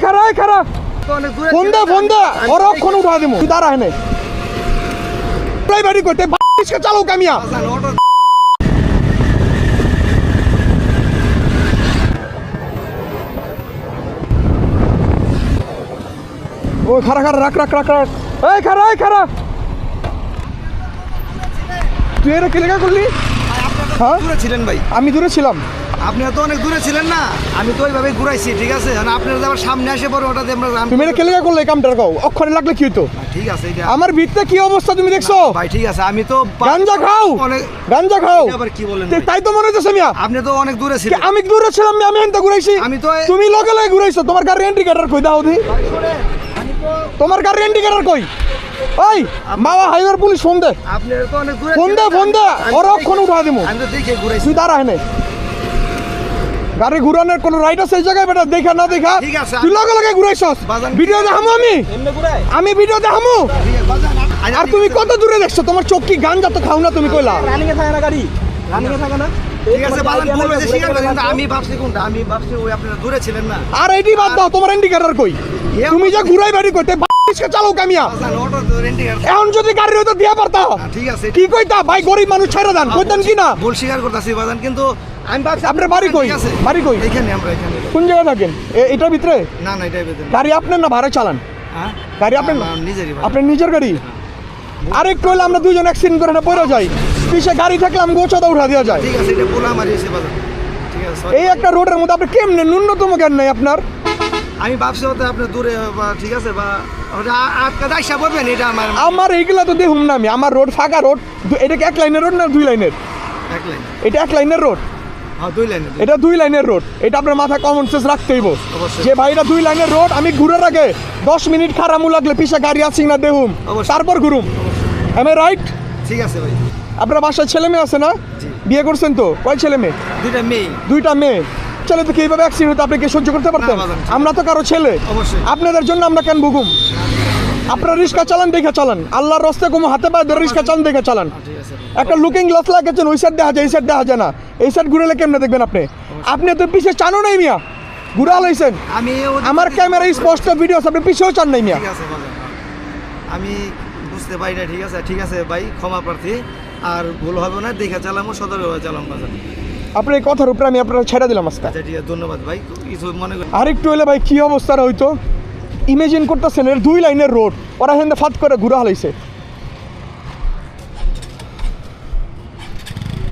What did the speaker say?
খারা খারা ফোন দে ওরা অক্ষণ উঠা দিমু তুই দাঁড়া হেনে প্রাইভেট করতে রিক্সা চালাও কামিয়া ও খারা খারা রাখ এই খারা তুই এরা কি লেখা করলি? হ্যাঁ দূরে ছিলেন ভাই, আমি দূরে ছিলাম। আপনি তো অনেক দূরে ছিলেন না, আমি তো ওইভাবে ঘুরাইছি, ঠিক আছে? আপনার আবার সামনে আসে পরে ওটাতে আমরা তুমি এটা কে লেখা করলে এই কামটার কও অক্ষরে লাগলে কি হইতো? ঠিক আছে এটা আমার ভিতরে কি অবস্থা তুমি দেখছো ভাই, ঠিক আছে আমি তো গাঞ্জা খাও গাঞ্জা খাও আবার কি বলেন তাই তো মনে হচ্ছে মিয়া আপনি তো অনেক দূরে ছিলেন। আমি দূরে ছিলাম আমি হেনতে ঘুরাইছি আমি তো তুমি লগে লগে ঘুরাইছো তোমার গাড়ি ইন্ডিকেটর কই দাও দি তোমার গাড়ি ইন্ডিকেটর কই ওই মাওয়া হাইওয়ে পুলিশ ফোন দে আপনি তো অনেক দূরে ফোন দে ওরা অক্ষণ উঠা দিমু আমি তো দেখে ঘুরাইছি। তুই দাঁড়া হেনে গাড়ি ঘুরানোর কোনো রাইট আছে এই জায়গায় বেটা দেখা না দেখা ঠিক আছে তুই লগে লগে ঘুরাইছস ভিডিও দেখামু আমি ভিডিও দেখামু আর তুমি কত দূরে দেখছো তোমার চোখ কি গাঞ্জা তো খাও না তুমি কইলা রানিং এ থাকে না গাড়ি রানিং এ থাকে না ঠিক আছে বাজান ভুল হয়েছে স্বীকার করেন, কিন্তু আমি ভাবছি কোনটা, আমি ভাবছি ওই আপনারা দূরে ছিলেন না। আর এইটি বাদ দাও তোমার ইন্ডিকেটর কই তুমি যে ঘুরাই বাড়ি করতে রিক্সা চালাও কামিয়া বাজান ওটা তো রেন্টিং এখন যদি গাড়ি হইতো দিয়া পারতা ঠিক আছে কি কইতা ভাই গরিব মানুষ ছেড়ে দেন কইতেন কি না ভুল স্বীকার করতেছি বাজান, কিন্তু আমি ভাবছি আপনার বাড়ি কই ঠিক আছে বাড়ি কই এখানে আমরা এখানে কোন জায়গায় থাকেন এটার ভিতরে না এটাই বেতন গাড়ি আপনার না ভাড়া চালান হ্যাঁ গাড়ি আপনার না? নিজেরই আপনার নিজের গাড়ি আরেকটু হলে আমরা দুজন অ্যাক্সিডেন্ট করে পড়ে যাই পিছে গাড়ি থাকলে আমি গোছাদা উঠা দেওয়া যায় ঠিক আছে এটা ভুল আমার এসে বাজান, ঠিক আছে sorry। এই একটা রোডের মধ্যে আপনি কেমনে ন্যূনতম জ্ঞান নাই আপনার আমি ভাবছি হতে আপনি দূরে বা ঠিক আছে বা আটকা দাইসা বলবেন এটা আমার এইগুলা তো দেখুন না আমি আমার রোড ফাঁকা রোড এটা কি এক লাইনের রোড না দুই লাইনের এক লাইন এটা এক লাইনের রোড হ্যাঁ দুই লাইন এটা দুই লাইনের রোড এটা আপনার মাথায় কমন সেন্স রাখতেই অবশ্যই। যে ভাই এটা দুই লাইনের রোড আমি ঘুরে আগে 10 মিনিট খারামু লাগলে পিছে গাড়ি আছে না দেখুম অবশ্যই। তারপর ঘুরুম এম আই রাইট ঠিক আছে ভাই। আপনার বাসায় ছেলে মেয়ে আছে না জি। বিয়ে করছেন তো কয় ছেলে মেয়ে দুইটা মেয়ে ছেলে তো এইভাবে অ্যাক্সিডেন্ট হতে আপনি কি সহ্য করতে পারতেন? না, বাজান। আমরা তো কারো ছেলে অবশ্যই। আপনাদের জন্য আমরা কেন ভুগুম আপনারা রিক্সা চালান দেখে চালান আল্লাহর রাস্তায় কোনো হাতে পায়ে ধরে রিক্সা চালান দেখে চালান ঠিক আছে একটা লুকিং গ্লাস লাগাচ্ছেন ওই সাইড দেখা যায় এই সাইড দেখা যায় না এই সাইড ঘুরেলে কেমনে দেখবেন আপনি তো পিছে চানও নাই মিয়া ঘুরা লাইছেন আমি আমার ক্যামেরা স্পষ্ট ভিডিও আপনি পিছেও চান নাই মিয়া ঠিক আছে বাজান, আমি বুঝতে পারি না, ঠিক আছে ভাই ক্ষমা প্রার্থী, আর ভুল হবে না, দেখে চালামো সতর্কভাবে চালাম বাজান। আপনার এই কথার উপরে আমি আপনারা ছেড়ে দিলাম আজকে আচ্ছা ঠিক আছে ধন্যবাদ ভাই, কিছু মনে করি আরেকটু হলে ভাই কি অবস্থাটা হইতো ইমেজিন করতেছেন এর দুই লাইনের রোড ওরা হেন্দে ফাত করে ঘুরা হালাইছে